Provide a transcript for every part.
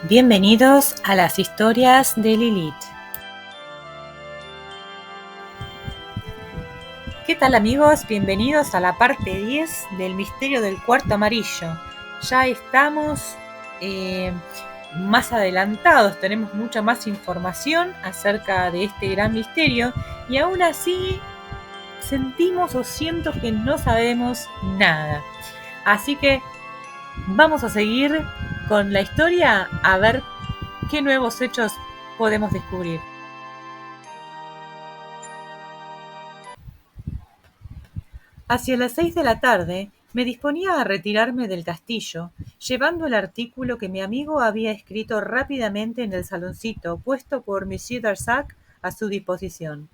Bienvenidos a las historias de Lilith. ¿Qué tal amigos? Bienvenidos a la parte 10 del misterio del cuarto amarillo. Ya estamos más adelantados, tenemos mucha más información acerca de este gran misterio y aún así sentimos o siento que no sabemos nada. Así que vamos a seguir con la historia a ver qué nuevos hechos podemos descubrir. Hacia las 6 de la tarde me disponía a retirarme del castillo, llevando el artículo que mi amigo había escrito rápidamente en el saloncito puesto por Monsieur Darzac a su disposición.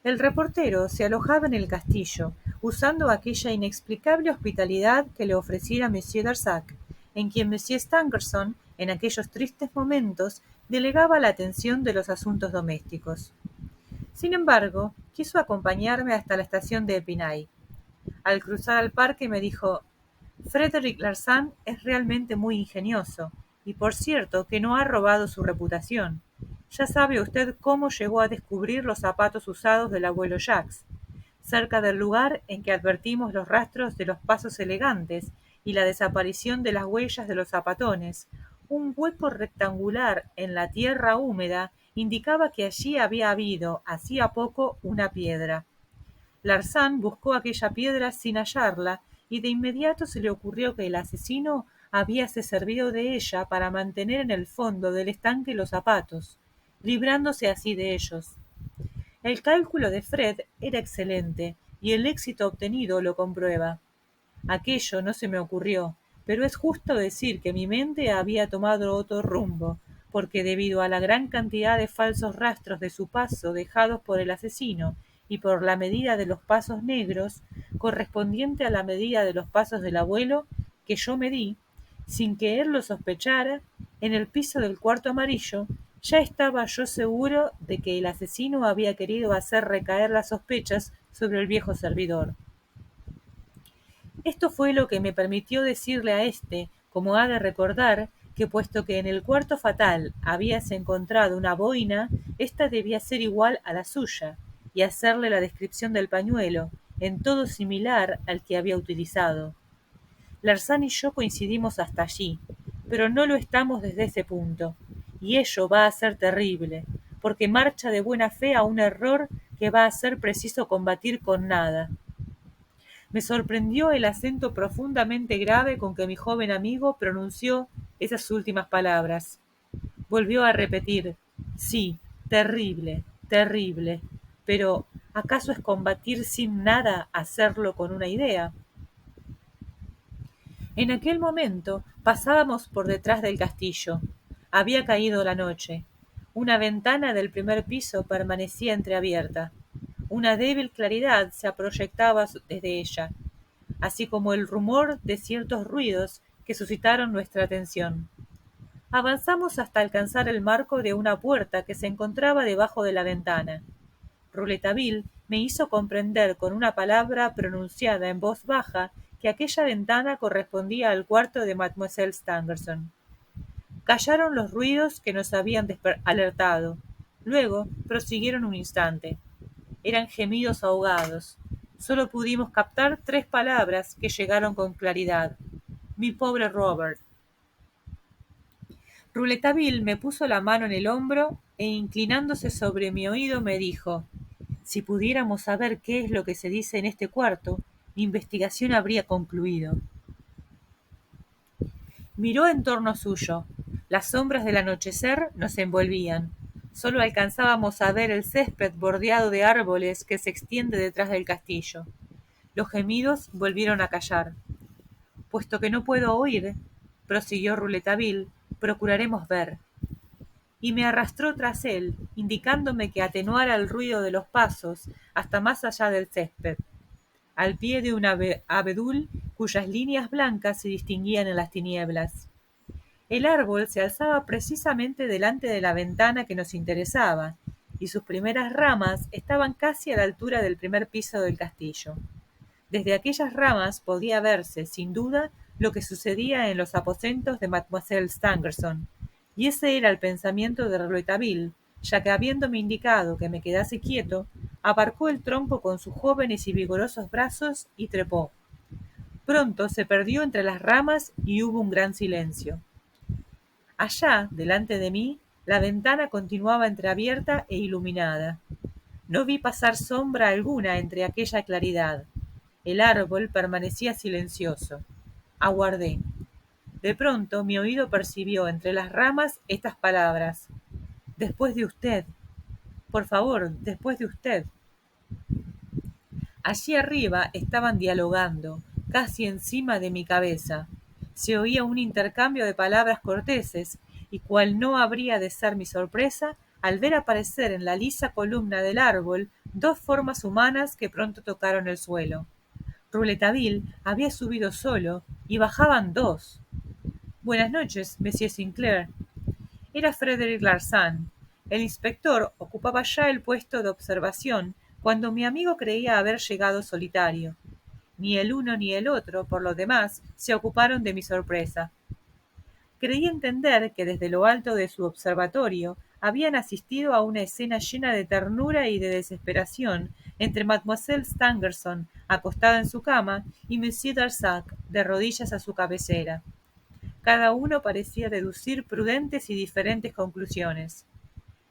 El reportero se alojaba en el castillo, usando aquella inexplicable hospitalidad que le ofreciera Monsieur Darzac, en quien Monsieur Stangerson, en aquellos tristes momentos, delegaba la atención de los asuntos domésticos. Sin embargo, quiso acompañarme hasta la estación de Epinay. Al cruzar al parque me dijo: «Frédéric Larsan es realmente muy ingenioso, y por cierto que no ha robado su reputación. Ya sabe usted cómo llegó a descubrir los zapatos usados del abuelo Jacques, cerca del lugar en que advertimos los rastros de los pasos elegantes y la desaparición de las huellas de los zapatones. Un hueco rectangular en la tierra húmeda indicaba que allí había habido, hacía poco, una piedra. Larsan buscó aquella piedra sin hallarla y de inmediato se le ocurrió que el asesino habíase servido de ella para mantener en el fondo del estanque los zapatos, librándose así de ellos. El cálculo de Fred era excelente y el éxito obtenido lo comprueba. Aquello no se me ocurrió, pero es justo decir que mi mente había tomado otro rumbo, porque debido a la gran cantidad de falsos rastros de su paso dejados por el asesino y por la medida de los pasos negros, correspondiente a la medida de los pasos del abuelo, que yo medí, sin que él lo sospechara, en el piso del cuarto amarillo, ya estaba yo seguro de que el asesino había querido hacer recaer las sospechas sobre el viejo servidor. Esto fue lo que me permitió decirle a éste, como ha de recordar, que puesto que en el cuarto fatal habíase encontrado una boina, ésta debía ser igual a la suya, y hacerle la descripción del pañuelo, en todo similar al que había utilizado. Larsan y yo coincidimos hasta allí, pero no lo estamos desde ese punto, y ello va a ser terrible, porque marcha de buena fe a un error que va a ser preciso combatir con nada. Me sorprendió el acento profundamente grave con que mi joven amigo pronunció esas últimas palabras. Volvió a repetir: «Sí, terrible, terrible. Pero, ¿acaso es combatir sin nada hacerlo con una idea?» En aquel momento pasábamos por detrás del castillo. Había caído la noche. Una ventana del primer piso permanecía entreabierta. Una débil claridad se proyectaba desde ella, así como el rumor de ciertos ruidos que suscitaron nuestra atención. Avanzamos hasta alcanzar el marco de una puerta que se encontraba debajo de la ventana. Rouletabille me hizo comprender con una palabra pronunciada en voz baja que aquella ventana correspondía al cuarto de Mademoiselle Stangerson. Callaron los ruidos que nos habían alertado. Luego prosiguieron un instante. Eran gemidos ahogados. Solo pudimos captar 3 palabras que llegaron con claridad: «Mi pobre Robert». Rouletabille me puso la mano en el hombro e inclinándose sobre mi oído me dijo: «Si pudiéramos saber qué es lo que se dice en este cuarto, mi investigación habría concluido». Miró en torno suyo. Las sombras del anochecer nos envolvían. Solo alcanzábamos a ver el césped bordeado de árboles que se extiende detrás del castillo. Los gemidos volvieron a callar. «Puesto que no puedo oír», prosiguió Rouletabille, «procuraremos ver». Y me arrastró tras él, indicándome que atenuara el ruido de los pasos hasta más allá del césped, al pie de un abedul cuyas líneas blancas se distinguían en las tinieblas. El árbol se alzaba precisamente delante de la ventana que nos interesaba, y sus primeras ramas estaban casi a la altura del primer piso del castillo. Desde aquellas ramas podía verse, sin duda, lo que sucedía en los aposentos de Mademoiselle Stangerson, y ese era el pensamiento de Rouletabille, ya que habiéndome indicado que me quedase quieto, aparcó el tronco con sus jóvenes y vigorosos brazos y trepó. Pronto se perdió entre las ramas y hubo un gran silencio. Allá, delante de mí, la ventana continuaba entreabierta e iluminada. No vi pasar sombra alguna entre aquella claridad. El árbol permanecía silencioso. Aguardé. De pronto mi oído percibió entre las ramas estas palabras: «Después de usted. Por favor, después de usted». Allí arriba estaban dialogando, casi encima de mi cabeza. Se oía un intercambio de palabras corteses, y cuál no habría de ser mi sorpresa al ver aparecer en la lisa columna del árbol dos formas humanas que pronto tocaron el suelo. Rouletabille había subido solo, y bajaban dos. «Buenas noches, Monsieur Sinclair». Era Frederick Larsan. El inspector ocupaba ya el puesto de observación cuando mi amigo creía haber llegado solitario. Ni el uno ni el otro, por lo demás, se ocuparon de mi sorpresa. Creí entender que desde lo alto de su observatorio habían asistido a una escena llena de ternura y de desesperación entre Mademoiselle Stangerson, acostada en su cama, y Monsieur Darzac, de rodillas a su cabecera. Cada uno parecía deducir prudentes y diferentes conclusiones.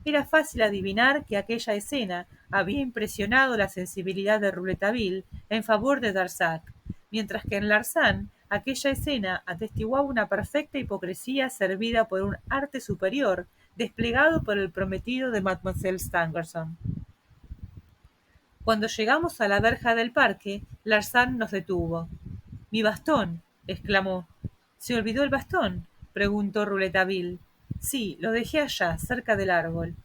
Era fácil adivinar que aquella escena había impresionado la sensibilidad de Rouletabille en favor de Darzac, mientras que en Larsan aquella escena atestiguaba una perfecta hipocresía servida por un arte superior desplegado por el prometido de Mademoiselle Stangerson. Cuando llegamos a la verja del parque, Larsan nos detuvo. «Mi bastón», exclamó. «¿Se olvidó el bastón?», preguntó Rouletabille. «Sí, lo dejé allá, cerca del árbol».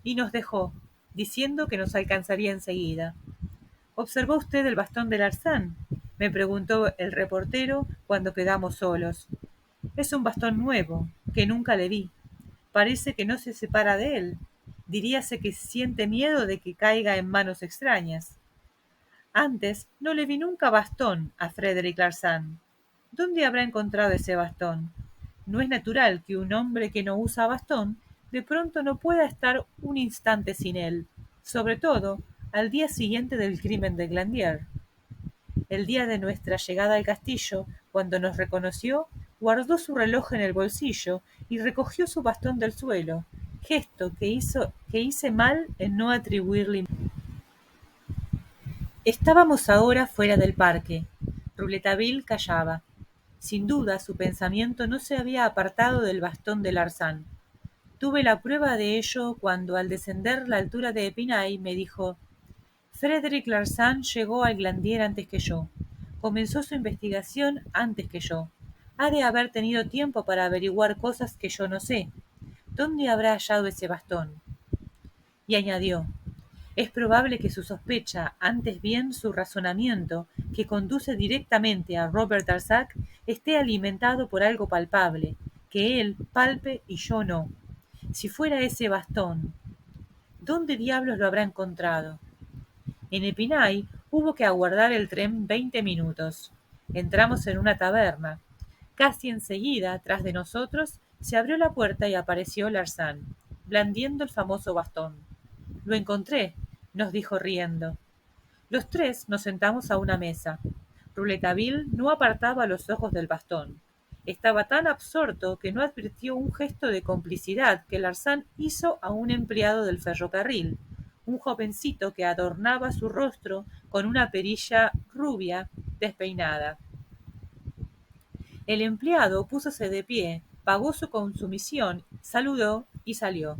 Y nos dejó, diciendo que nos alcanzaría enseguida. «¿Observó usted el bastón de Larsan?», me preguntó el reportero cuando quedamos solos. «Es un bastón nuevo, que nunca le vi. Parece que no se separa de él. Diríase que siente miedo de que caiga en manos extrañas». Antes no le vi nunca bastón a Frederick Larsan. ¿Dónde habrá encontrado ese bastón? No es natural que un hombre que no usa bastón de pronto no pueda estar un instante sin él, sobre todo al día siguiente del crimen de Glandier. El día de nuestra llegada al castillo, cuando nos reconoció, guardó su reloj en el bolsillo y recogió su bastón del suelo, gesto que hice mal en no atribuirle. Estábamos ahora fuera del parque. Rouletabille callaba. Sin duda su pensamiento no se había apartado del bastón de Larsan. Tuve la prueba de ello cuando, al descender la altura de Epinay, me dijo: «Frederick Larsan llegó al Glandier antes que yo. Comenzó su investigación antes que yo. Ha de haber tenido tiempo para averiguar cosas que yo no sé. ¿Dónde habrá hallado ese bastón?». Y añadió: «Es probable que su sospecha, antes bien su razonamiento, que conduce directamente a Robert Darzac, esté alimentado por algo palpable, que él palpe y yo no. Si fuera ese bastón, ¿dónde diablos lo habrá encontrado?». En Epinay hubo que aguardar el tren 20 minutos. Entramos en una taberna. Casi enseguida, tras de nosotros, se abrió la puerta y apareció Larsan, blandiendo el famoso bastón. «Lo encontré», nos dijo riendo. Los tres nos sentamos a una mesa. Rouletabille no apartaba los ojos del bastón. Estaba tan absorto que no advirtió un gesto de complicidad que Larsan hizo a un empleado del ferrocarril, un jovencito que adornaba su rostro con una perilla rubia despeinada. El empleado púsose de pie, pagó su consumición, saludó y salió.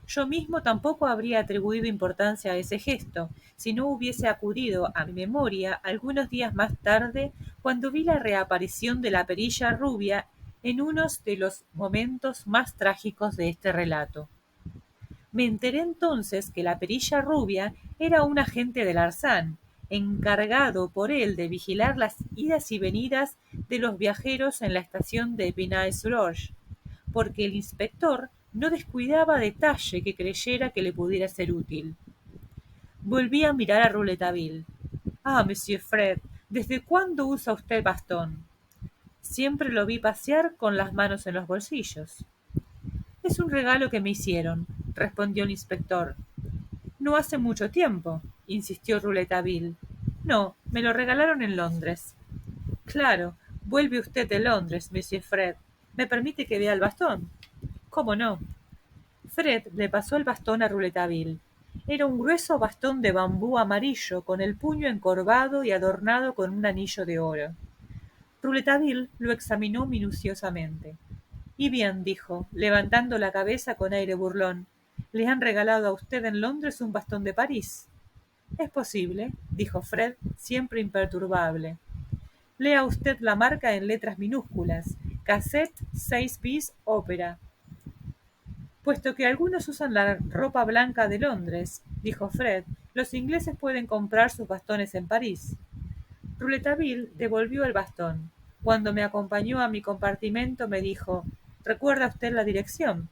Yo mismo tampoco habría atribuido importancia a ese gesto, si no hubiese acudido a mi memoria algunos días más tarde, cuando vi la reaparición de la perilla rubia en uno de los momentos más trágicos de este relato. Me enteré entonces que la perilla rubia era un agente de Larsan, encargado por él de vigilar las idas y venidas de los viajeros en la estación de Épinay-sur-Orge, porque el inspector no descuidaba detalle que creyera que le pudiera ser útil. Volví a mirar a Rouletabille. «Ah, Monsieur Fred, ¿desde cuándo usa usted bastón?». «Siempre lo vi pasear con las manos en los bolsillos». Es un regalo que me hicieron, respondió el inspector. No hace mucho tiempo, insistió Rouletabille. No, me lo regalaron en Londres. Claro, vuelve usted de Londres, Monsieur Fred. ¿Me permite que vea el bastón? ¿Cómo no? Fred le pasó el bastón a Rouletabille. Era un grueso bastón de bambú amarillo con el puño encorvado y adornado con un anillo de oro. Rouletabille lo examinó minuciosamente. Y bien, dijo, levantando la cabeza con aire burlón, ¿le han regalado a usted en Londres un bastón de París? Es posible, dijo Fred, siempre imperturbable. Lea usted la marca en letras minúsculas. Cassette 6 bis ópera. Puesto que algunos usan la ropa blanca de Londres, dijo Fred, los ingleses pueden comprar sus bastones en París. Rouletabille devolvió el bastón. Cuando me acompañó a mi compartimento me dijo, ¿recuerda usted la dirección?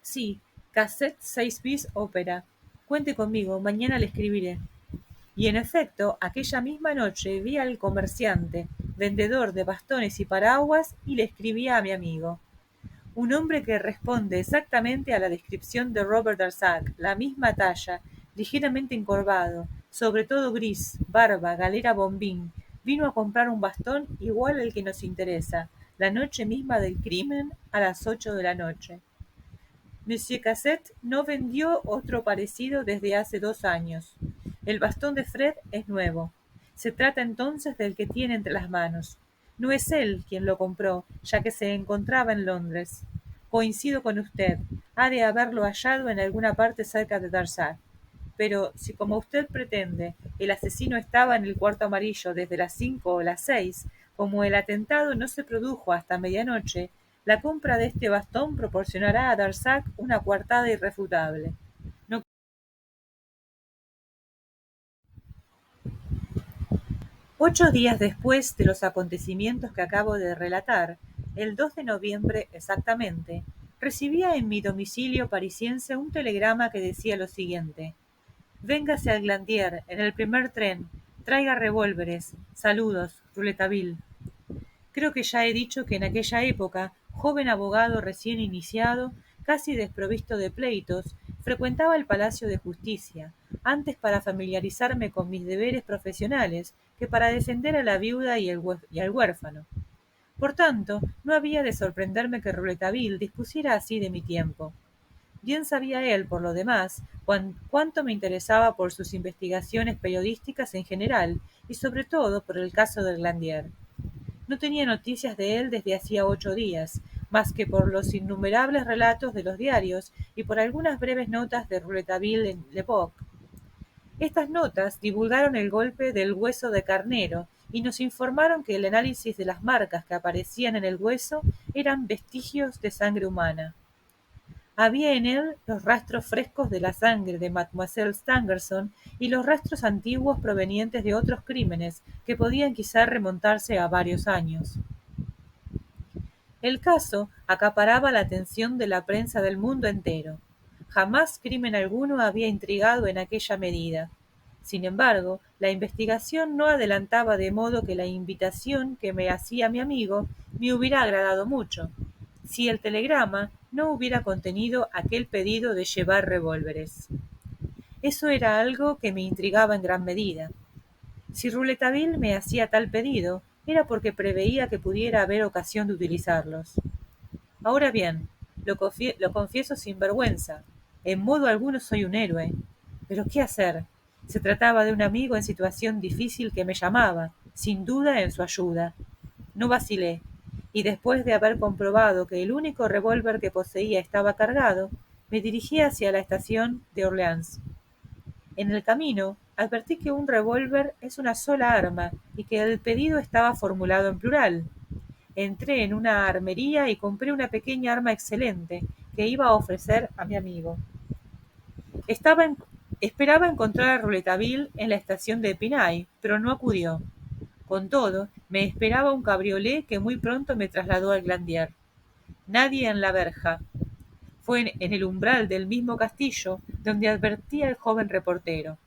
Sí, Cassette 6 bis ópera. Cuente conmigo, mañana le escribiré. Y en efecto, aquella misma noche vi al comerciante, vendedor de bastones y paraguas, y le escribía a mi amigo. Un hombre que responde exactamente a la descripción de Robert Darzac, la misma talla, ligeramente encorvado, sobre todo gris, barba, galera bombín, vino a comprar un bastón igual al que nos interesa, la noche misma del crimen, a las 8 de la noche. Monsieur Cassette no vendió otro parecido desde hace 2 años. El bastón de Fred es nuevo. Se trata entonces del que tiene entre las manos. No es él quien lo compró, ya que se encontraba en Londres. Coincido con usted. Ha de haberlo hallado en alguna parte cerca de Darzac. Pero si, como usted pretende, el asesino estaba en el cuarto amarillo desde las 5 o las 6, como el atentado no se produjo hasta medianoche, la compra de este bastón proporcionará a Darzac una coartada irrefutable. No. 8 días después de los acontecimientos que acabo de relatar, el 2 de noviembre exactamente, recibía en mi domicilio parisiense un telegrama que decía lo siguiente: Véngase al Glandier, en el primer tren. Traiga revólveres. Saludos, Rouletabille. Creo que ya he dicho que en aquella época, joven abogado recién iniciado, casi desprovisto de pleitos, frecuentaba el Palacio de Justicia, antes para familiarizarme con mis deberes profesionales que para defender a la viuda y al huérfano. Por tanto, no había de sorprenderme que Rouletabille dispusiera así de mi tiempo. Bien sabía él, por lo demás, cuánto me interesaba por sus investigaciones periodísticas en general y sobre todo por el caso del Glandier. No tenía noticias de él desde hacía 8 días, más que por los innumerables relatos de los diarios y por algunas breves notas de Rouletabille en L'Époque. Estas notas divulgaron el golpe del hueso de carnero y nos informaron que el análisis de las marcas que aparecían en el hueso eran vestigios de sangre humana. Había en él los rastros frescos de la sangre de Mademoiselle Stangerson y los rastros antiguos provenientes de otros crímenes que podían quizá remontarse a varios años. El caso acaparaba la atención de la prensa del mundo entero. Jamás crimen alguno había intrigado en aquella medida. Sin embargo, la investigación no adelantaba de modo que la invitación que me hacía mi amigo me hubiera agradado mucho, si el telegrama no hubiera contenido aquel pedido de llevar revólveres. Eso era algo que me intrigaba en gran medida. Si Rouletabille me hacía tal pedido, era porque preveía que pudiera haber ocasión de utilizarlos. Ahora bien, lo confieso sin vergüenza, en modo alguno soy un héroe. Pero ¿qué hacer? Se trataba de un amigo en situación difícil que me llamaba, sin duda en su ayuda. No vacilé, y después de haber comprobado que el único revólver que poseía estaba cargado, me dirigí hacia la estación de Orleans. En el camino, advertí que un revólver es una sola arma y que el pedido estaba formulado en plural. Entré en una armería y compré una pequeña arma excelente que iba a ofrecer a mi amigo. Estaba en- Esperaba encontrar a Rouletabille en la estación de Epinay, pero no acudió. Con todo, me esperaba un cabriolé que muy pronto me trasladó al Glandier. Nadie en la verja. Fue en el umbral del mismo castillo donde advertí al joven reportero.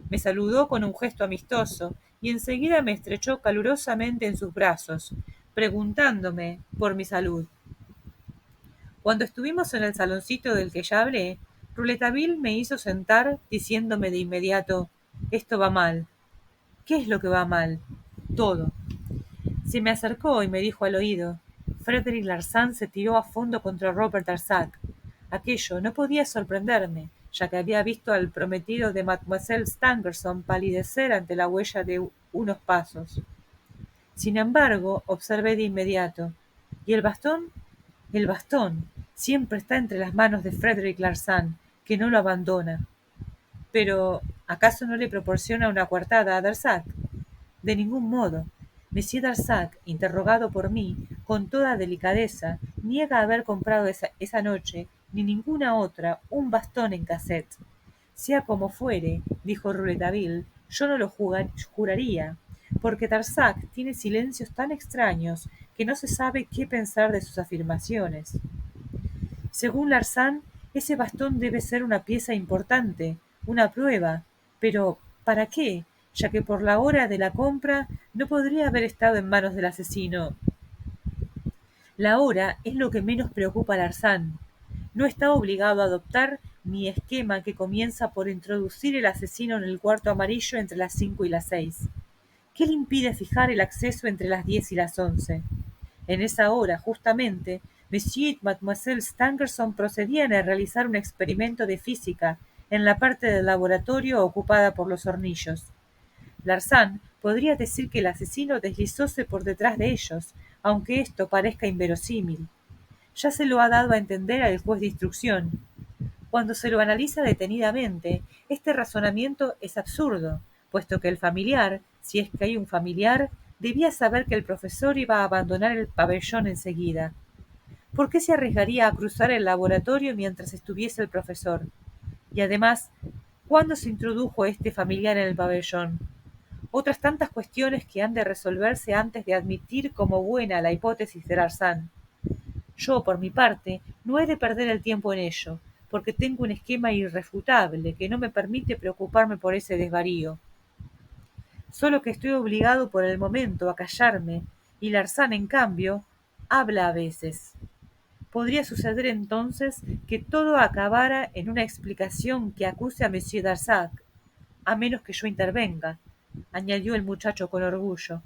Me saludó con un gesto amistoso y enseguida me estrechó calurosamente en sus brazos, preguntándome por mi salud. Cuando estuvimos en el saloncito del que ya hablé, Rouletabille me hizo sentar diciéndome de inmediato: «Esto va mal». «¿Qué es lo que va mal?» «Todo». Se me acercó y me dijo al oído: «Frederick Larsan se tiró a fondo contra Robert Darzac». Aquello no podía sorprenderme, ya que había visto al prometido de Mademoiselle Stangerson palidecer ante la huella de unos pasos. Sin embargo, observé de inmediato: «¿Y el bastón?» «El bastón siempre está entre las manos de Frederick Larsan, que no lo abandona». «Pero, ¿acaso no le proporciona una coartada a Darzac?» «De ningún modo. Monsieur Darzac, interrogado por mí, con toda delicadeza, niega haber comprado esa noche, ni ninguna otra, un bastón en cassette». «Sea como fuere», dijo Rouletabille, «yo no lo juraría, porque Darzac tiene silencios tan extraños que no se sabe qué pensar de sus afirmaciones. Según Larsan, ese bastón debe ser una pieza importante, una prueba. Pero, ¿para qué? Ya que por la hora de la compra no podría haber estado en manos del asesino». «La hora es lo que menos preocupa a Larsan. No está obligado a adoptar mi esquema, que comienza por introducir el asesino en el cuarto amarillo entre las 5 y las 6. ¿Qué le impide fijar el acceso entre las 10 y las 11? En esa hora, justamente, Monsieur y Mademoiselle Stangerson procedían a realizar un experimento de física en la parte del laboratorio ocupada por los hornillos. Larsan podría decir que el asesino deslizóse por detrás de ellos, aunque esto parezca inverosímil. Ya se lo ha dado a entender al juez de instrucción. Cuando se lo analiza detenidamente, este razonamiento es absurdo, puesto que el familiar, si es que hay un familiar, debía saber que el profesor iba a abandonar el pabellón enseguida. ¿Por qué se arriesgaría a cruzar el laboratorio mientras estuviese el profesor? Y además, ¿cuándo se introdujo este familiar en el pabellón? Otras tantas cuestiones que han de resolverse antes de admitir como buena la hipótesis de Larsan. Yo, por mi parte, no he de perder el tiempo en ello, porque tengo un esquema irrefutable que no me permite preocuparme por ese desvarío. Solo que estoy obligado por el momento a callarme, y Larsan, en cambio, habla a veces. Podría suceder entonces que todo acabara en una explicación que acuse a Monsieur Darzac, a menos que yo intervenga», añadió el muchacho con orgullo,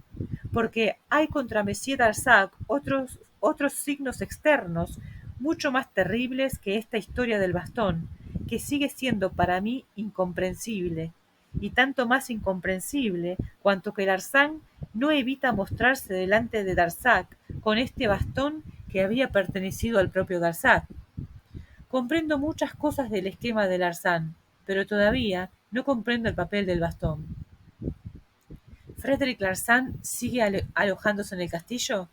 «porque hay contra Monsieur Darzac otros signos externos mucho más terribles que esta historia del bastón, que sigue siendo para mí incomprensible, y tanto más incomprensible cuanto que Larsan no evita mostrarse delante de Darzac con este bastón que había pertenecido al propio Darzac. Comprendo muchas cosas del esquema de Larsan, pero todavía no comprendo el papel del bastón». «¿Frederick Larsan sigue alojándose en el castillo?»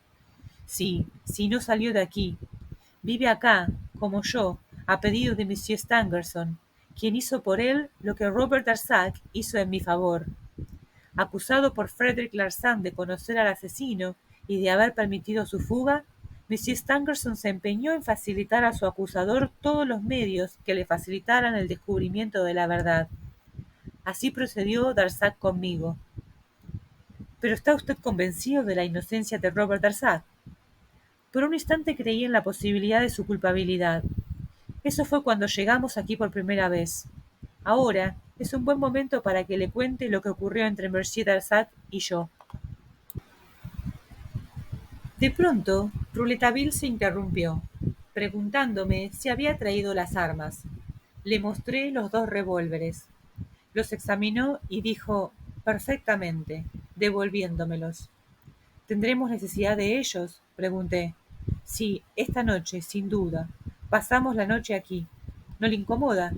«Sí, si no salió de aquí. Vive acá, como yo, a pedido de Monsieur Stangerson, quien hizo por él lo que Robert Darzac hizo en mi favor. Acusado por Frederick Larsan de conocer al asesino y de haber permitido su fuga, Monsieur Stangerson se empeñó en facilitar a su acusador todos los medios que le facilitaran el descubrimiento de la verdad. Así procedió Darzac conmigo». «¿Pero está usted convencido de la inocencia de Robert Darzac?» «Por un instante creí en la posibilidad de su culpabilidad. Eso fue cuando llegamos aquí por primera vez. Ahora es un buen momento para que le cuente lo que ocurrió entre Monsieur Darzac y yo». De pronto, Rouletabille se interrumpió, preguntándome si había traído las armas. Le mostré los 2 revólveres. Los examinó y dijo: «Perfectamente», devolviéndomelos. «¿Tendremos necesidad de ellos?», pregunté. «Sí, esta noche, sin duda. Pasamos la noche aquí. ¿No le incomoda?».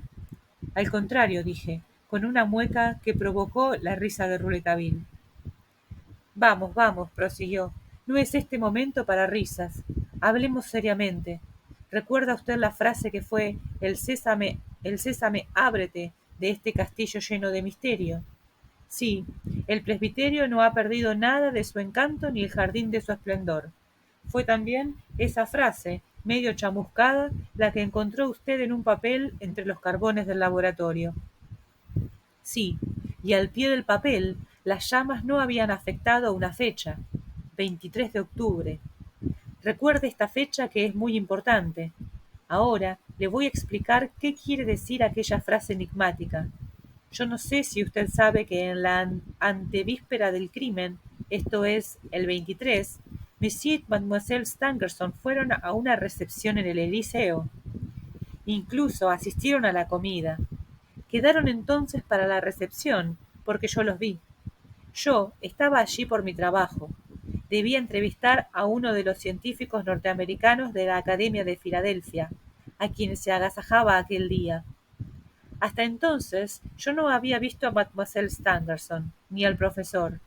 «Al contrario», dije, con una mueca que provocó la risa de Rouletabille. «Vamos, vamos», prosiguió, «no es este momento para risas. Hablemos seriamente. ¿Recuerda usted la frase que fue el sésame, ábrete, de este castillo lleno de misterio?» «Sí, el presbiterio no ha perdido nada de su encanto ni el jardín de su esplendor». «Fue también esa frase, medio chamuscada, la que encontró usted en un papel entre los carbones del laboratorio». «Sí, y al pie del papel las llamas no habían afectado una fecha: 23 de octubre. Recuerde esta fecha, que es muy importante». Ahora le voy a explicar qué quiere decir aquella frase enigmática. Yo no sé si usted sabe que en la antevíspera del crimen, esto es, el 23, Monsieur y Mademoiselle Stangerson fueron a una recepción en el Eliseo. Incluso asistieron a la comida. Quedaron entonces para la recepción, porque yo los vi. Yo estaba allí por mi trabajo. Debía entrevistar a uno de los científicos norteamericanos de la Academia de Filadelfia, a quienes se agasajaba aquel día. Hasta entonces yo no había visto a Mademoiselle Stangerson, ni al profesor.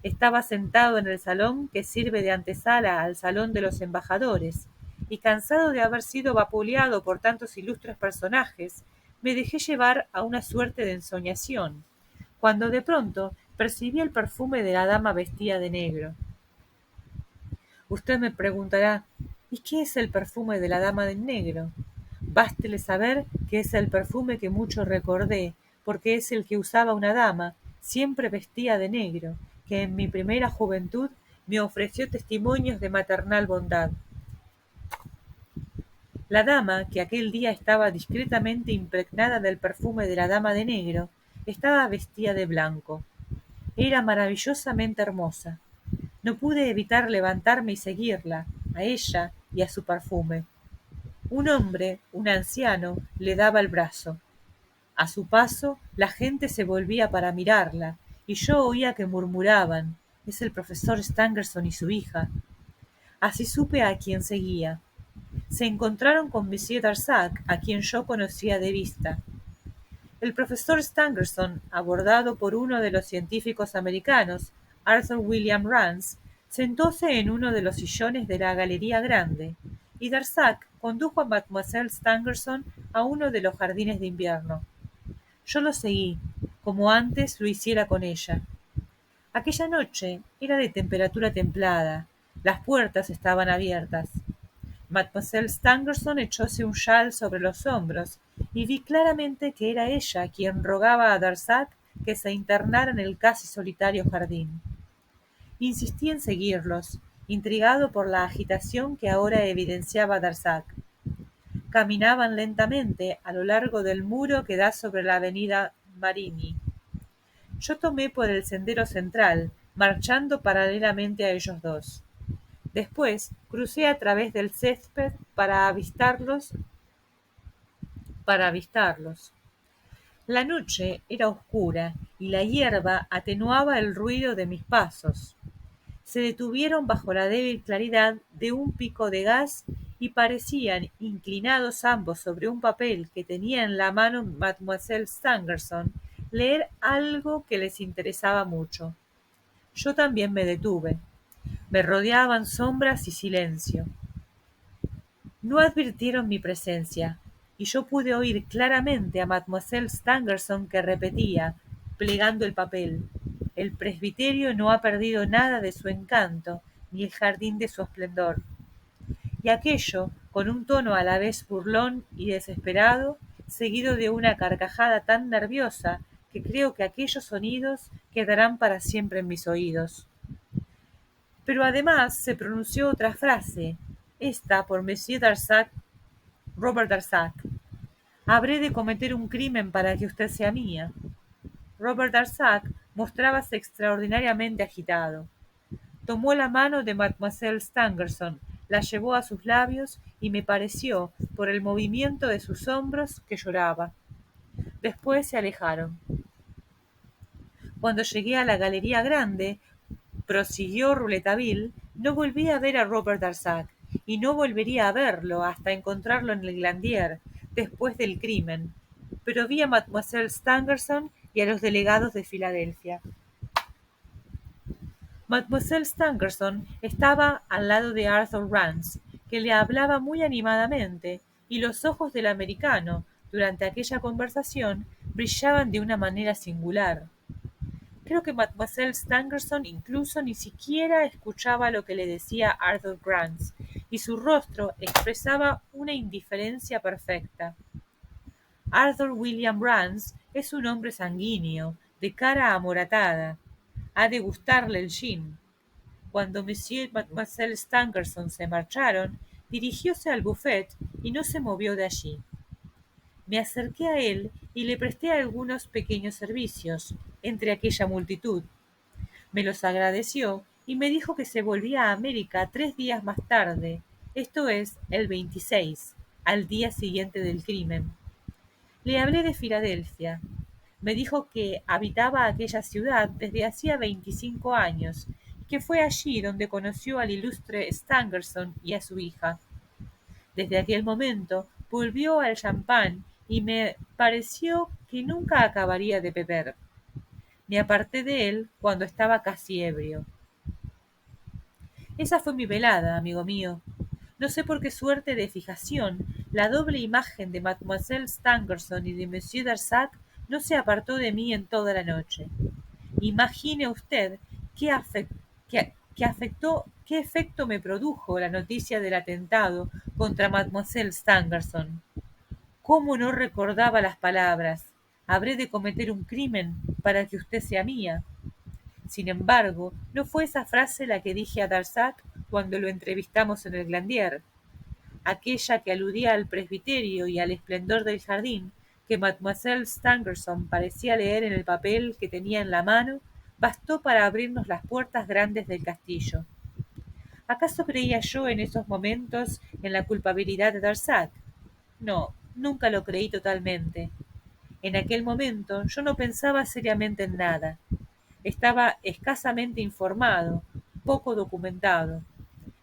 Estaba sentado en el salón que sirve de antesala al salón de los embajadores, y cansado de haber sido vapuleado por tantos ilustres personajes, me dejé llevar a una suerte de ensoñación, cuando de pronto percibí el perfume de la dama vestida de negro. Usted me preguntará, ¿y qué es el perfume de la dama de negro? Bástele saber que es el perfume que mucho recordé, porque es el que usaba una dama, siempre vestida de negro, que en mi primera juventud me ofreció testimonios de maternal bondad. La dama, que aquel día estaba discretamente impregnada del perfume de la dama de negro, estaba vestida de blanco. Era maravillosamente hermosa. No pude evitar levantarme y seguirla, a ella y a su perfume. Un hombre, un anciano, le daba el brazo. A su paso, la gente se volvía para mirarla, y yo oía que murmuraban: «Es el profesor Stangerson y su hija». Así supe a quién seguía. Se encontraron con Monsieur Darzac, a quien yo conocía de vista. El profesor Stangerson, abordado por uno de los científicos americanos, Arthur William Rance, sentóse en uno de los sillones de la galería grande, y Darzac condujo a Mademoiselle Stangerson a uno de los jardines de invierno. Yo lo seguí, como antes lo hiciera con ella. Aquella noche era de temperatura templada, las puertas estaban abiertas. Mademoiselle Stangerson echóse un chal sobre los hombros, y vi claramente que era ella quien rogaba a Darzac que se internara en el casi solitario jardín. Insistí en seguirlos, intrigado por la agitación que ahora evidenciaba Darzac. Caminaban lentamente a lo largo del muro que da sobre la avenida Marigny. Yo tomé por el sendero central, marchando paralelamente a ellos dos. Después crucé a través del césped para avistarlos. La noche era oscura y la hierba atenuaba el ruido de mis pasos. Se detuvieron bajo la débil claridad de un pico de gas y parecían, inclinados ambos sobre un papel que tenía en la mano Mademoiselle Stangerson, leer algo que les interesaba mucho. Yo también me detuve. Me rodeaban sombras y silencio. No advirtieron mi presencia, y yo pude oír claramente a Mademoiselle Stangerson que repetía, plegando el papel: «El presbiterio no ha perdido nada de su encanto, ni el jardín de su esplendor». Y aquello, con un tono a la vez burlón y desesperado, seguido de una carcajada tan nerviosa que creo que aquellos sonidos quedarán para siempre en mis oídos. Pero además se pronunció otra frase, esta por Monsieur Darzac, Robert Darzac: «Habré de cometer un crimen para que usted sea mía». Robert Darzac mostrábase extraordinariamente agitado. Tomó la mano de Mademoiselle Stangerson, la llevó a sus labios y me pareció, por el movimiento de sus hombros, que lloraba. Después se alejaron. Cuando llegué a la galería grande, prosiguió Rouletabille, no volví a ver a Robert Darzac, y no volvería a verlo hasta encontrarlo en el Glandier, después del crimen. Pero vi a Mademoiselle Stangerson y a los delegados de Filadelfia. Mademoiselle Stangerson estaba al lado de Arthur Rance, que le hablaba muy animadamente, y los ojos del americano, durante aquella conversación, brillaban de una manera singular. Creo que Mademoiselle Stangerson incluso ni siquiera escuchaba lo que le decía Arthur Rance, y su rostro expresaba una indiferencia perfecta. Arthur William Rance es un hombre sanguíneo, de cara amoratada. Ha de gustarle el gin. Cuando Monsieur y Mademoiselle Stangerson se marcharon, Dirigióse al buffet y no se movió de allí. Me acerqué a él y le presté algunos pequeños servicios entre aquella multitud. Me los agradeció y me dijo que se volvía a América 3 días más tarde, esto es, el 26, al día siguiente del crimen. Le hablé de Filadelfia. Me dijo que habitaba aquella ciudad desde hacía 25 años y que fue allí donde conoció al ilustre Stangerson y a su hija. Desde aquel momento volvió al champán y me pareció que nunca acabaría de beber. Me aparté de él cuando estaba casi ebrio. Esa fue mi velada, amigo mío. No sé por qué suerte de fijación, la doble imagen de Mademoiselle Stangerson y de Monsieur Darzac no se apartó de mí en toda la noche. Imagine usted qué, qué efecto me produjo la noticia del atentado contra Mademoiselle Stangerson. ¿Cómo no recordaba las palabras? Habré de cometer un crimen para que usted sea mía. Sin embargo, no fue esa frase la que dije a Darzac cuando lo entrevistamos en el Glandier. Aquella que aludía al presbiterio y al esplendor del jardín, que Mademoiselle Stangerson parecía leer en el papel que tenía en la mano, bastó para abrirnos las puertas grandes del castillo. ¿Acaso creía yo en esos momentos en la culpabilidad de Darzac? No, nunca lo creí totalmente. En aquel momento yo no pensaba seriamente en nada. Estaba escasamente informado, poco documentado,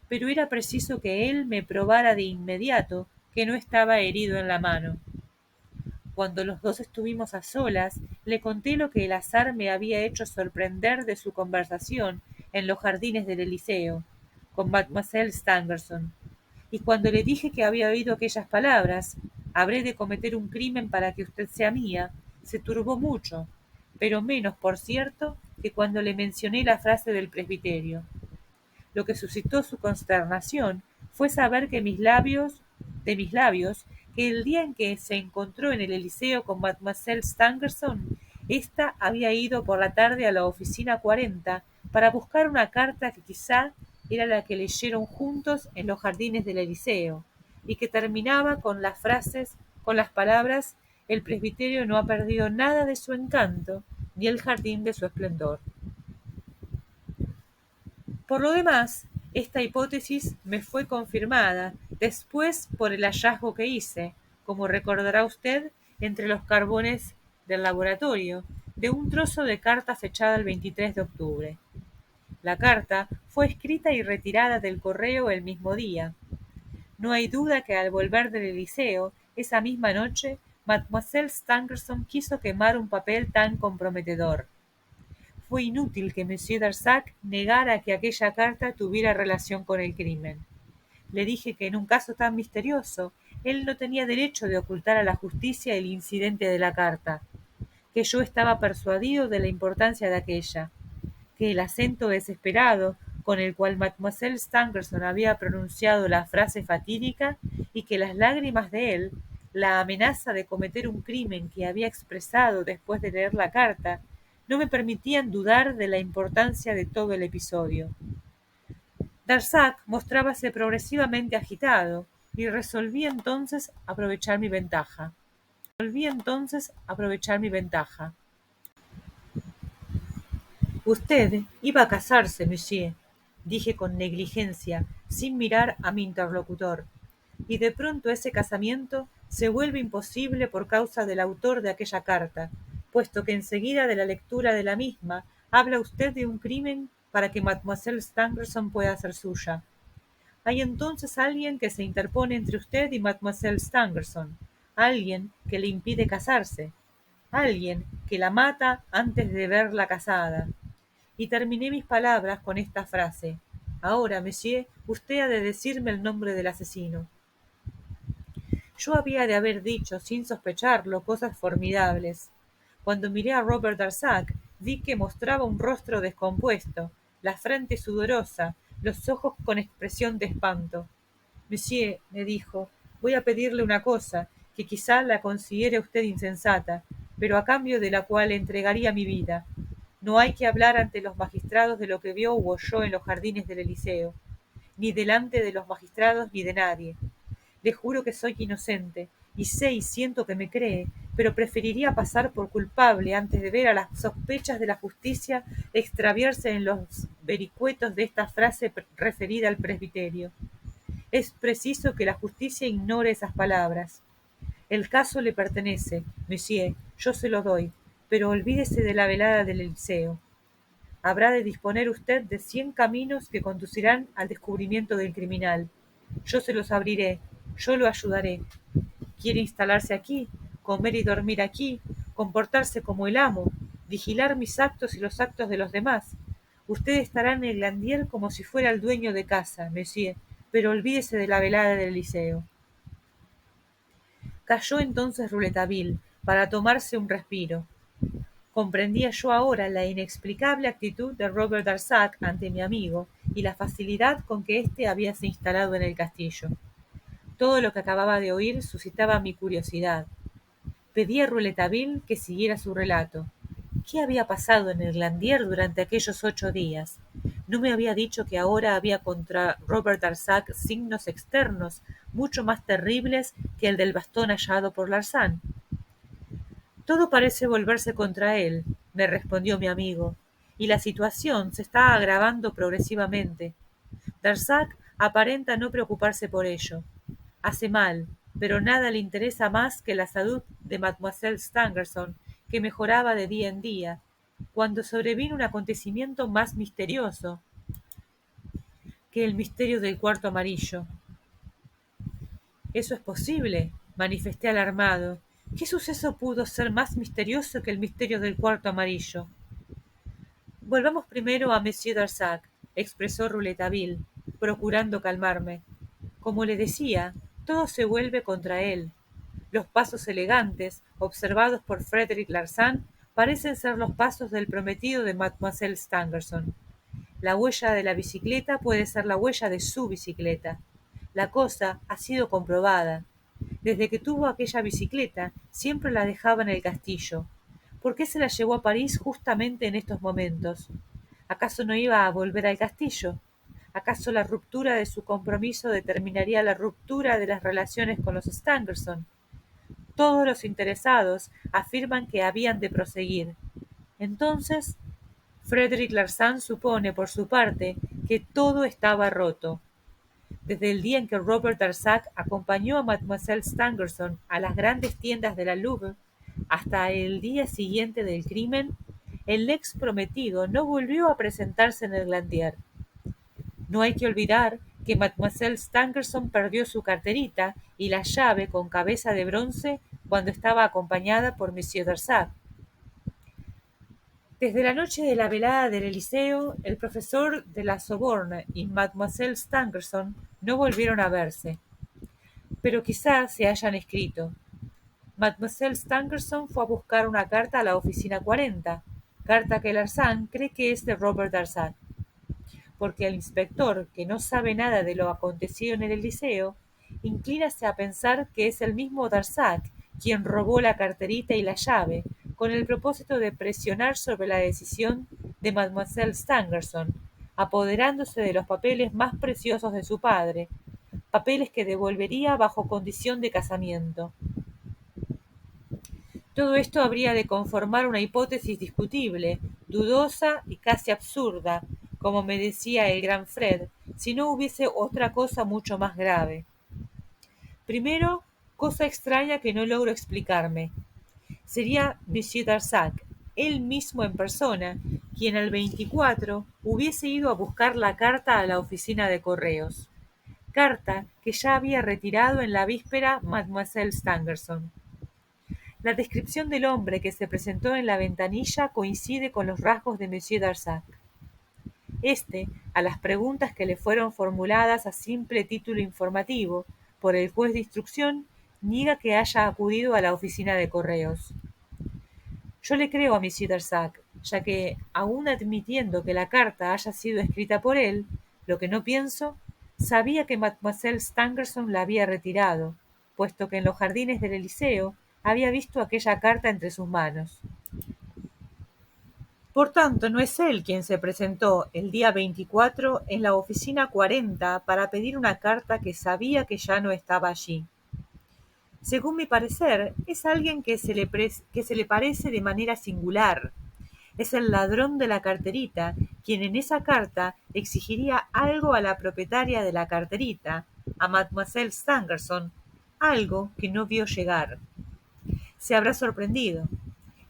pero era preciso que él me probara de inmediato que no estaba herido en la mano. Cuando los dos estuvimos a solas, le conté lo que el azar me había hecho sorprender de su conversación en los jardines del Eliseo, con Mademoiselle Stangerson, y cuando le dije que había oído aquellas palabras, habré de cometer un crimen para que usted sea mía, se turbó mucho, pero menos, por cierto, que cuando le mencioné la frase del presbiterio. Lo que suscitó su consternación fue saber de mis labios, que el día en que se encontró en el Eliseo con Mademoiselle Stangerson, ésta había ido por la tarde a la oficina 40 para buscar una carta que quizá era la que leyeron juntos en los jardines del Eliseo, y que terminaba con las palabras el presbiterio no ha perdido nada de su encanto, ni el jardín de su esplendor. Por lo demás, esta hipótesis me fue confirmada después por el hallazgo que hice, como recordará usted, entre los carbones del laboratorio, de un trozo de carta fechada el 23 de octubre. La carta fue escrita y retirada del correo el mismo día. No hay duda que al volver del Eliseo, esa misma noche, Mademoiselle Stangerson quiso quemar un papel tan comprometedor. Fue inútil que Monsieur Darzac negara que aquella carta tuviera relación con el crimen. Le dije que en un caso tan misterioso, él no tenía derecho de ocultar a la justicia el incidente de la carta, que yo estaba persuadido de la importancia de aquella, que el acento desesperado con el cual Mademoiselle Stangerson había pronunciado la frase fatídica y que las lágrimas de él, la amenaza de cometer un crimen que había expresado después de leer la carta, no me permitían dudar de la importancia de todo el episodio. Darzac mostrábase progresivamente agitado y resolví entonces aprovechar mi ventaja. Usted iba a casarse, monsieur, dije con negligencia, sin mirar a mi interlocutor, y de pronto ese casamiento se vuelve imposible por causa del autor de aquella carta, puesto que enseguida de la lectura de la misma habla usted de un crimen para que Mademoiselle Stangerson pueda ser suya. Hay entonces alguien que se interpone entre usted y Mademoiselle Stangerson, alguien que le impide casarse, alguien que la mata antes de verla casada. Y terminé mis palabras con esta frase: ahora, monsieur, usted ha de decirme el nombre del asesino. Yo había de haber dicho, sin sospecharlo, cosas formidables. Cuando miré a Robert Darzac, vi que mostraba un rostro descompuesto, la frente sudorosa, los ojos con expresión de espanto. Monsieur, me dijo, voy a pedirle una cosa, que quizá la considere usted insensata, pero a cambio de la cual entregaría mi vida. No hay que hablar ante los magistrados de lo que vio u oyó en los jardines del Eliseo. ni delante de los magistrados ni de nadie. Le juro que soy inocente, y sé y siento que me cree, pero preferiría pasar por culpable antes de ver a las sospechas de la justicia extraviarse en los vericuetos de esta frase referida al presbiterio. Es preciso que la justicia ignore esas palabras. El caso le pertenece, monsieur, yo se lo doy, pero olvídese de la velada del Eliseo. Habrá de disponer usted de 100 caminos que conducirán al descubrimiento del criminal. Yo se los abriré, yo lo ayudaré. Quiere instalarse aquí, comer y dormir aquí, comportarse como el amo, vigilar mis actos y los actos de los demás. Usted estará en el Glandier como si fuera el dueño de casa, monsieur, pero olvídese de la velada del Liceo. Cayó entonces Rouletabille para tomarse un respiro. Comprendía yo ahora la inexplicable actitud de Robert Darzac ante mi amigo y la facilidad con que éste habíase instalado en el castillo. Todo lo que acababa de oír suscitaba mi curiosidad. Pedí a Rouletabille que siguiera su relato. ¿Qué había pasado en el Glandier durante aquellos 8 días? ¿No me había dicho que ahora había contra Robert Darzac signos externos mucho más terribles que el del bastón hallado por Larsan? Todo parece volverse contra él, me respondió mi amigo, y la situación se está agravando progresivamente. Darzac aparenta no preocuparse por ello. Hace mal, pero nada le interesa más que la salud de Mademoiselle Stangerson, que mejoraba de día en día, cuando sobrevino un acontecimiento más misterioso que el misterio del cuarto amarillo. Eso es posible, manifesté alarmado. ¿Qué suceso pudo ser más misterioso que el misterio del cuarto amarillo? Volvamos primero a Monsieur Darzac, expresó Rouletabille, procurando calmarme. Como le decía, todo se vuelve contra él. Los pasos elegantes, observados por Frederick Larsan, parecen ser los pasos del prometido de Mademoiselle Stangerson. La huella de la bicicleta puede ser la huella de su bicicleta. La cosa ha sido comprobada. Desde que tuvo aquella bicicleta, siempre la dejaba en el castillo. ¿Por qué se la llevó a París justamente en estos momentos? ¿Acaso no iba a volver al castillo? ¿Acaso la ruptura de su compromiso determinaría la ruptura de las relaciones con los Stangerson? Todos los interesados afirman que habían de proseguir. Entonces, Frederick Larsan supone, por su parte, que todo estaba roto. Desde el día en que Robert Darzac acompañó a Mademoiselle Stangerson a las grandes tiendas de la Louvre, hasta el día siguiente del crimen, el ex prometido no volvió a presentarse en el Glandier. No hay que olvidar que Mademoiselle Stangerson perdió su carterita y la llave con cabeza de bronce cuando estaba acompañada por Monsieur Darzac. Desde la noche de la velada del Eliseo, el profesor de la Sorbonne y Mademoiselle Stangerson no volvieron a verse, pero quizá se hayan escrito. Mademoiselle Stangerson fue a buscar una carta a la oficina 40, carta que Larsan cree que es de Robert Darzac, porque el inspector, que no sabe nada de lo acontecido en el Eliseo, inclínase a pensar que es el mismo Darzac quien robó la carterita y la llave, con el propósito de presionar sobre la decisión de Mademoiselle Stangerson, apoderándose de los papeles más preciosos de su padre, papeles que devolvería bajo condición de casamiento. Todo esto habría de conformar una hipótesis discutible, dudosa y casi absurda, como me decía el gran Fred, si no hubiese otra cosa mucho más grave. Primero, cosa extraña que no logro explicarme. Sería Monsieur Darzac, él mismo en persona, quien el 24 hubiese ido a buscar la carta a la oficina de correos. Carta que ya había retirado en la víspera Mademoiselle Stangerson. La descripción del hombre que se presentó en la ventanilla coincide con los rasgos de Monsieur Darzac. Este, a las preguntas que le fueron formuladas a simple título informativo por el juez de instrucción, niega que haya acudido a la oficina de correos. Yo le creo a Monsieur Darzac, ya que, aun admitiendo que la carta haya sido escrita por él, lo que no pienso, sabía que Mademoiselle Stangerson la había retirado, puesto que en los jardines del Eliseo había visto aquella carta entre sus manos. Por tanto, no es él quien se presentó el día 24 en la oficina 40 para pedir una carta que sabía que ya no estaba allí. Según mi parecer, es alguien que se le parece de manera singular. Es el ladrón de la carterita, quien en esa carta exigiría algo a la propietaria de la carterita, a Mademoiselle Stangerson, algo que no vio llegar. Se habrá sorprendido,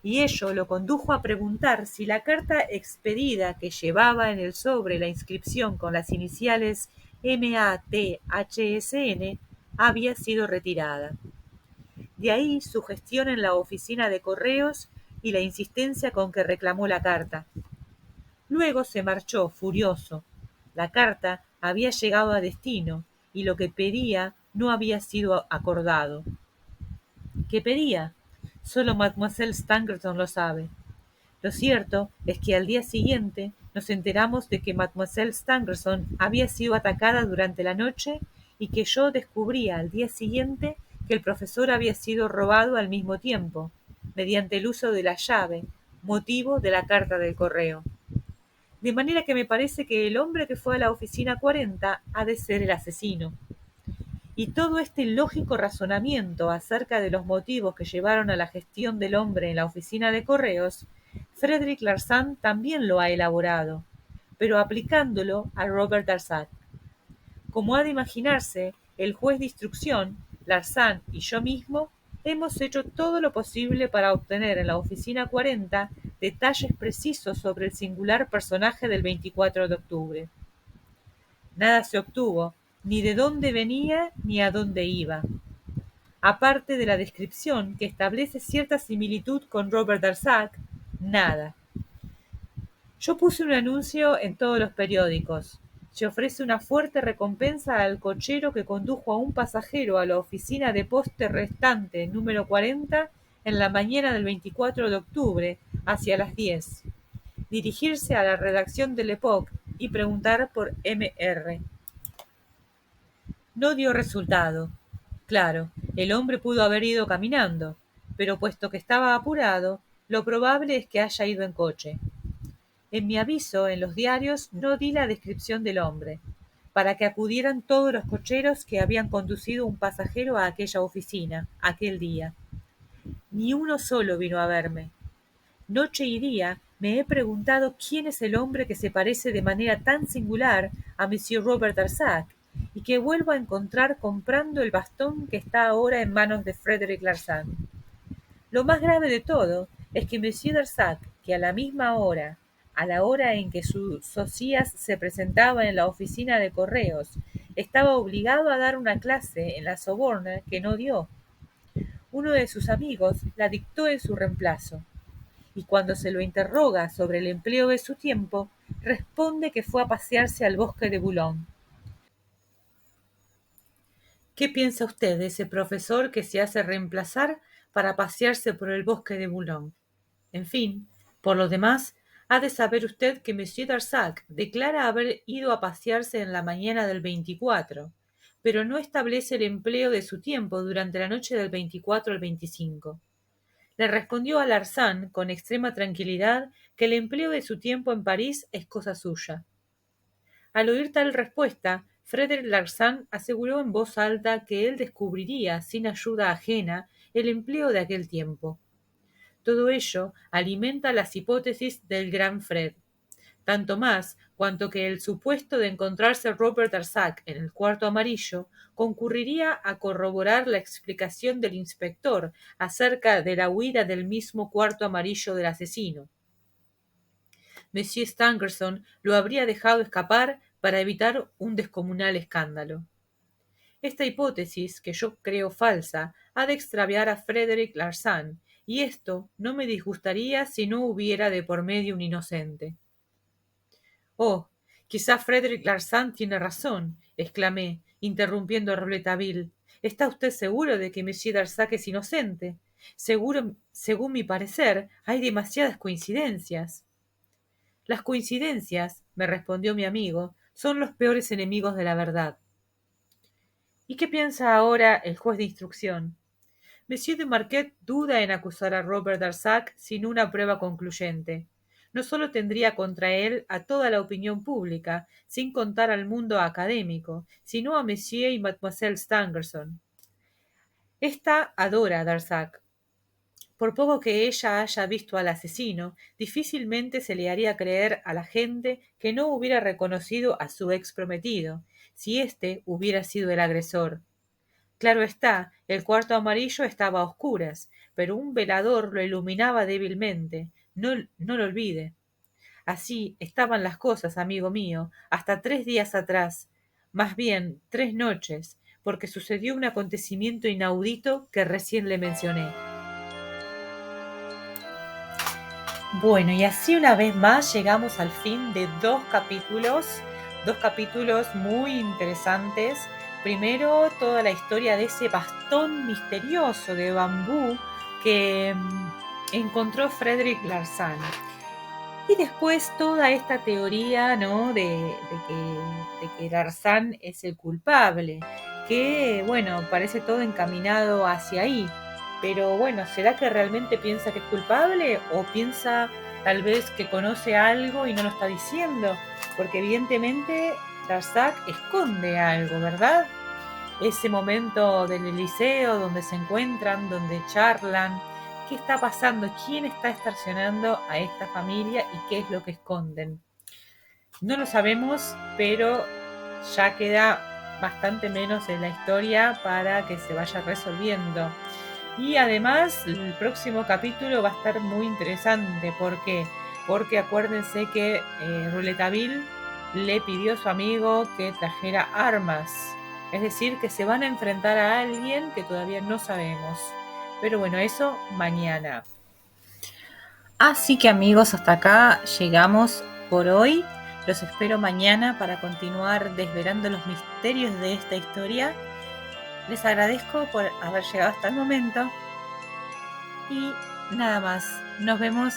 y ello lo condujo a preguntar si la carta expedida que llevaba en el sobre la inscripción con las iniciales MATHSN había sido retirada. De ahí su gestión en la oficina de correos y la insistencia con que reclamó la carta. Luego se marchó, furioso. La carta había llegado a destino, y lo que pedía no había sido acordado. ¿Qué pedía? Solo Mademoiselle Stangerson lo sabe. Lo cierto es que al día siguiente nos enteramos de que Mademoiselle Stangerson había sido atacada durante la noche y que yo descubría al día siguiente que el profesor había sido robado al mismo tiempo, mediante el uso de la llave, motivo de la carta del correo. De manera que me parece que el hombre que fue a la oficina 40 ha de ser el asesino. Y todo este lógico razonamiento acerca de los motivos que llevaron a la gestión del hombre en la oficina de correos, Frederick Larsan también lo ha elaborado, pero aplicándolo a Robert Darzac. Como ha de imaginarse, el juez de instrucción, Larsan y yo mismo hemos hecho todo lo posible para obtener en la oficina 40 detalles precisos sobre el singular personaje del 24 de octubre. Nada se obtuvo, ni de dónde venía ni a dónde iba. Aparte de la descripción que establece cierta similitud con Robert Darzac, nada. Yo puse un anuncio en todos los periódicos. Se ofrece una fuerte recompensa al cochero que condujo a un pasajero a la oficina de poste restante número 40 en la mañana del 24 de octubre, hacia las 10. Dirigirse a la redacción de L'Epoque y preguntar por Mr. No dio resultado. Claro, el hombre pudo haber ido caminando, pero puesto que estaba apurado, lo probable es que haya ido en coche. En mi aviso en los diarios no di la descripción del hombre, para que acudieran todos los cocheros que habían conducido un pasajero a aquella oficina, aquel día. Ni uno solo vino a verme. Noche y día me he preguntado quién es el hombre que se parece de manera tan singular a Monsieur Robert Darzac, y que vuelvo a encontrar comprando el bastón que está ahora en manos de Frederick Larsan. Lo más grave de todo es que Monsieur Darzac, que a la misma hora, a la hora en que sus socias se presentaban en la oficina de correos, estaba obligado a dar una clase en la Sorbona que no dio. Uno de sus amigos la dictó en su reemplazo, y cuando se lo interroga sobre el empleo de su tiempo, responde que fue a pasearse al bosque de Boulogne. ¿Qué piensa usted de ese profesor que se hace reemplazar para pasearse por el bosque de Boulogne? En fin, por lo demás, ha de saber usted que Monsieur Darzac declara haber ido a pasearse en la mañana del 24, pero no establece el empleo de su tiempo durante la noche del 24 al 25. Le respondió a Larsan con extrema tranquilidad que el empleo de su tiempo en París es cosa suya. Al oír tal respuesta, Frederick Larsan aseguró en voz alta que él descubriría, sin ayuda ajena, el empleo de aquel tiempo. Todo ello alimenta las hipótesis del gran Fred, tanto más cuanto que el supuesto de encontrarse Robert Darzac en el cuarto amarillo concurriría a corroborar la explicación del inspector acerca de la huida del mismo cuarto amarillo del asesino. Monsieur Stangerson lo habría dejado escapar para evitar un descomunal escándalo. Esta hipótesis, que yo creo falsa, ha de extraviar a Frederick Larsan, y esto no me disgustaría si no hubiera de por medio un inocente. Oh, quizá Frederick Larsan tiene razón, exclamé, interrumpiendo a Rouletabille. ¿Está usted seguro de que Monsieur Darzac es inocente? Según mi parecer, hay demasiadas coincidencias. Las coincidencias, me respondió mi amigo, son los peores enemigos de la verdad. ¿Y qué piensa ahora el juez de instrucción? Monsieur de Marquet duda en acusar a Robert Darzac sin una prueba concluyente. no solo tendría contra él a toda la opinión pública, sin contar al mundo académico, sino a Monsieur y Mademoiselle Stangerson. Esta adora a Darzac. Por poco que ella haya visto al asesino, difícilmente se le haría creer a la gente que no hubiera reconocido a su ex prometido, si éste hubiera sido el agresor. Claro está, el cuarto amarillo estaba a oscuras, pero un velador lo iluminaba débilmente. No lo olvide. Así estaban las cosas, amigo mío, hasta 3 días atrás, más bien 3 noches, porque sucedió un acontecimiento inaudito que recién le mencioné. Bueno, y así una vez más llegamos al fin de dos capítulos muy interesantes. Primero, toda la historia de ese bastón misterioso de bambú que encontró Frederick Larsan. Y después toda esta teoría, ¿no? de que Larsan es el culpable, que, bueno, parece todo encaminado hacia ahí. Pero bueno, ¿será que realmente piensa que es culpable o piensa tal vez que conoce algo y no lo está diciendo? Porque evidentemente Darzac esconde algo, ¿verdad? Ese momento del liceo donde se encuentran, donde charlan, qué está pasando, quién está extorsionando a esta familia y qué es lo que esconden. No lo sabemos, pero ya queda bastante menos en la historia para que se vaya resolviendo. Y además el próximo capítulo va a estar muy interesante. ¿Por qué? Porque acuérdense que Rouletabille le pidió a su amigo que trajera armas. Es decir, que se van a enfrentar a alguien que todavía no sabemos. Pero bueno, eso mañana. Así que amigos, hasta acá llegamos por hoy. Los espero mañana para continuar desvelando los misterios de esta historia. Les agradezco por haber llegado hasta el momento. Y nada más, nos vemos